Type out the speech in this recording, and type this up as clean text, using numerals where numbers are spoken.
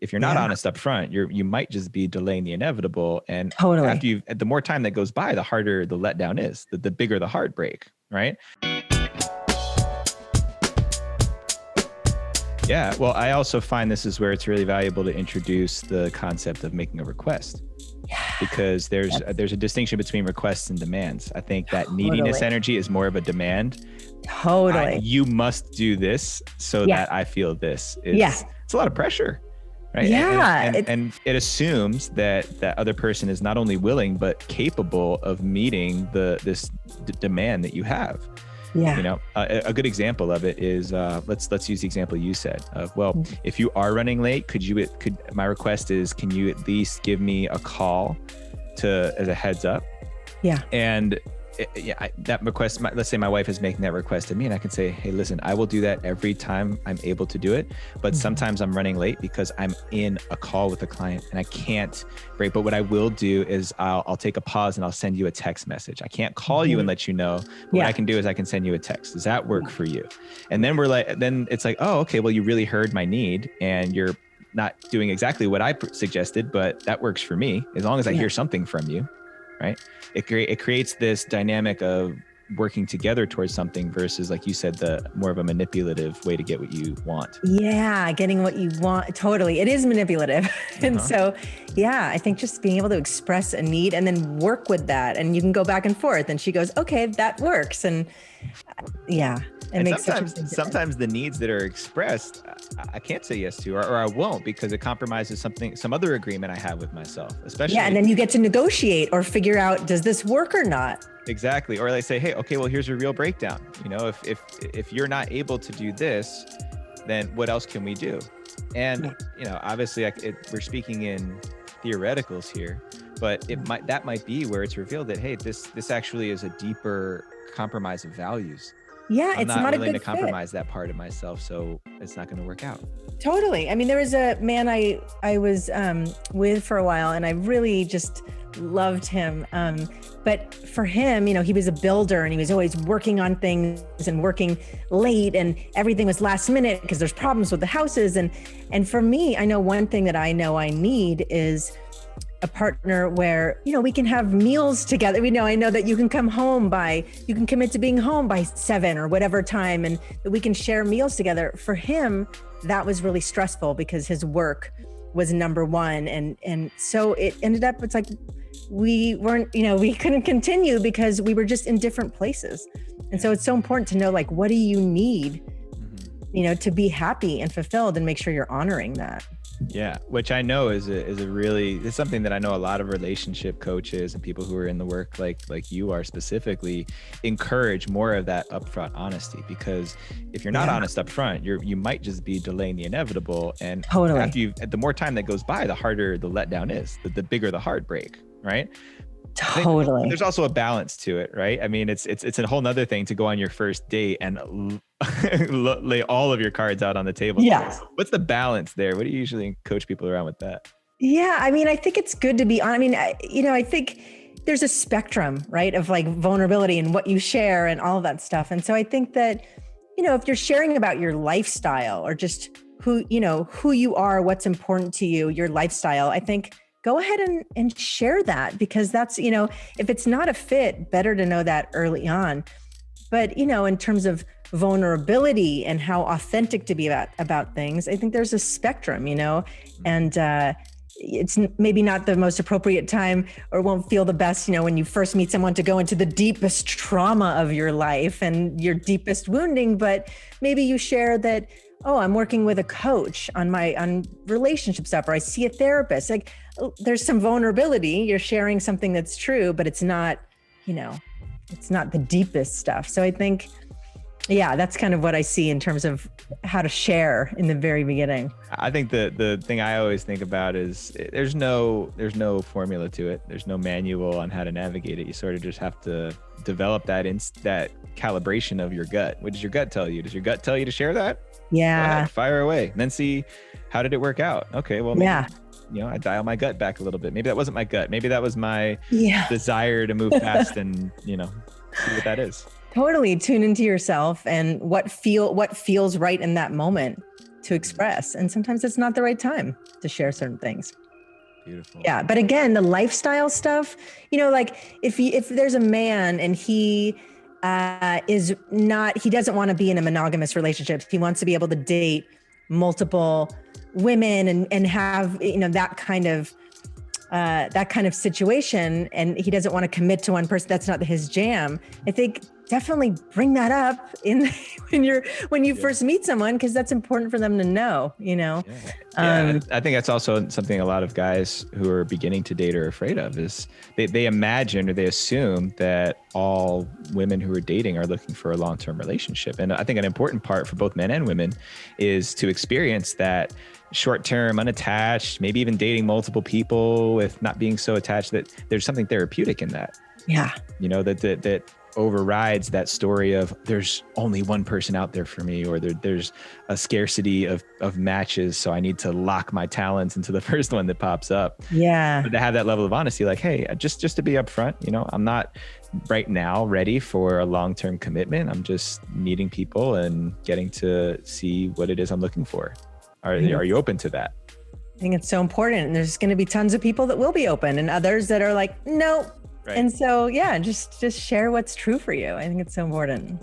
if you're not honest up front, you might just be delaying the inevitable. And Totally. the more time that goes by, the harder the letdown is, the bigger the heartbreak, right? Yeah. Well, I also find this is where it's really valuable to introduce the concept of making a request. Because there's a distinction between requests and demands. I think that neediness energy is more of a demand. Totally. You must do this so that I feel this. It's a lot of pressure, right? Yeah. And it assumes that that other person is not only willing, but capable of meeting this demand that you have. Yeah. You know, a good example of it is let's use the example you said of, well, if you are running late, my request is, can you at least give me a call as a heads up? Yeah. And that request, let's say my wife is making that request to me, and I can say, hey, listen, I will do that every time I'm able to do it. But sometimes I'm running late because I'm in a call with a client and I can't break. But what I will do is I'll take a pause and I'll send you a text message. I can't call you and let you know. But what I can do is I can send you a text. Does that work for you? And then then it's like, oh, okay, well, you really heard my need and you're not doing exactly what I suggested, but that works for me as long as I hear something from you. Right? It creates this dynamic of working together towards something versus, like you said, the more of a manipulative way to get what you want. Yeah, getting what you want. Totally. It is manipulative. And so, I think just being able to express a need and then work with that, and you can go back and forth, and she goes, okay, that works. And it makes sometimes the needs that are expressed, I can't say yes to, or I won't, because it compromises some other agreement I have with myself, especially. Yeah, and then you get to negotiate or figure out, does this work or not? Exactly. Or they say, hey, okay, well, here's a real breakdown. You know, if you're not able to do this, then what else can we do? And, you know, obviously we're speaking in theoreticals here, but that might be where it's revealed that, hey, this actually is a deeper compromise of values. Yeah, I'm it's not not willing a good to compromise that part of myself, so it's not going to work out. Totally. I mean, there was a man I was with for a while, and I really just loved him. But for him, you know, he was a builder and he was always working on things and working late, and everything was last minute because there's problems with the houses. And for me, I know one thing that I know I need is a partner where, you know, we can have meals together. I know that you can you can commit to being home by 7 or whatever time, and that we can share meals together. For him, that was really stressful because his work was number one. And so it ended up, it's like, we couldn't continue because we were just in different places. And so it's so important to know, like, what do you need, you know, to be happy and fulfilled, and make sure you're honoring that. Yeah, which I know it's something that I know a lot of relationship coaches and people who are in the work like you are specifically encourage more of that upfront honesty, because if you're not honest up front, you might just be delaying the inevitable. And the more time that goes by, the harder the letdown is, the bigger the heartbreak, right? Totally. There's also a balance to it, right? I mean, it's a whole nother thing to go on your first date and lay all of your cards out on the table. Yeah. What's the balance there? What do you usually coach people around with that? Yeah. I mean, I think it's good to be on. I mean, I think there's a spectrum, right, of like vulnerability and what you share and all of that stuff. And so I think that, you know, if you're sharing about your lifestyle or just who you are, what's important to you, your lifestyle, I think go ahead and share that, because that's, you know, if it's not a fit, better to know that early on. But, you know, in terms of vulnerability and how authentic to be about things, I think there's a spectrum, you know, and it's maybe not the most appropriate time, or won't feel the best, you know, when you first meet someone, to go into the deepest trauma of your life and your deepest wounding. But maybe you share that, oh, I'm working with a coach on relationship stuff, or I see a therapist. Like, there's some vulnerability. You're sharing something that's true, but it's not, you know, it's not the deepest stuff. So I think, that's kind of what I see in terms of how to share in the very beginning. I think the thing I always think about is there's no formula to it. There's no manual on how to navigate it. You sort of just have to develop that calibration of your gut. What does your gut tell you? Does your gut tell you to share that? Yeah. Fire away. And then see, how did it work out? Okay, well, maybe, you know, I dial my gut back a little bit. Maybe that wasn't my gut. Maybe that was my desire to move fast and, you know, see what that is. Totally tune into yourself and what feels right in that moment. to express. And sometimes it's not the right time to share certain things. Beautiful. Yeah. But again, the lifestyle stuff, like if there's a man and he he doesn't want to be in a monogamous relationship. He wants to be able to date multiple women and have, that kind of situation. And he doesn't want to commit to one person. That's not his jam. I think definitely bring that up when you first meet someone, because that's important for them to know, Yeah. I think that's also something a lot of guys who are beginning to date are afraid of, is they imagine or they assume that all women who are dating are looking for a long-term relationship. And I think an important part for both men and women is to experience that short-term, unattached, maybe even dating multiple people with not being so attached, that there's something therapeutic in that. Yeah. That overrides that story of there's only one person out there for me, or there's a scarcity of matches, so I need to lock my talents into the first one that pops up. Yeah. But to have that level of honesty, like, hey, just to be upfront, I'm not right now ready for a long-term commitment. I'm just meeting people and getting to see what it is I'm looking for. Are you open to that? I think it's so important. And there's going to be tons of people that will be open and others that are like, no. Right. And so, yeah, just share what's true for you. I think it's so important.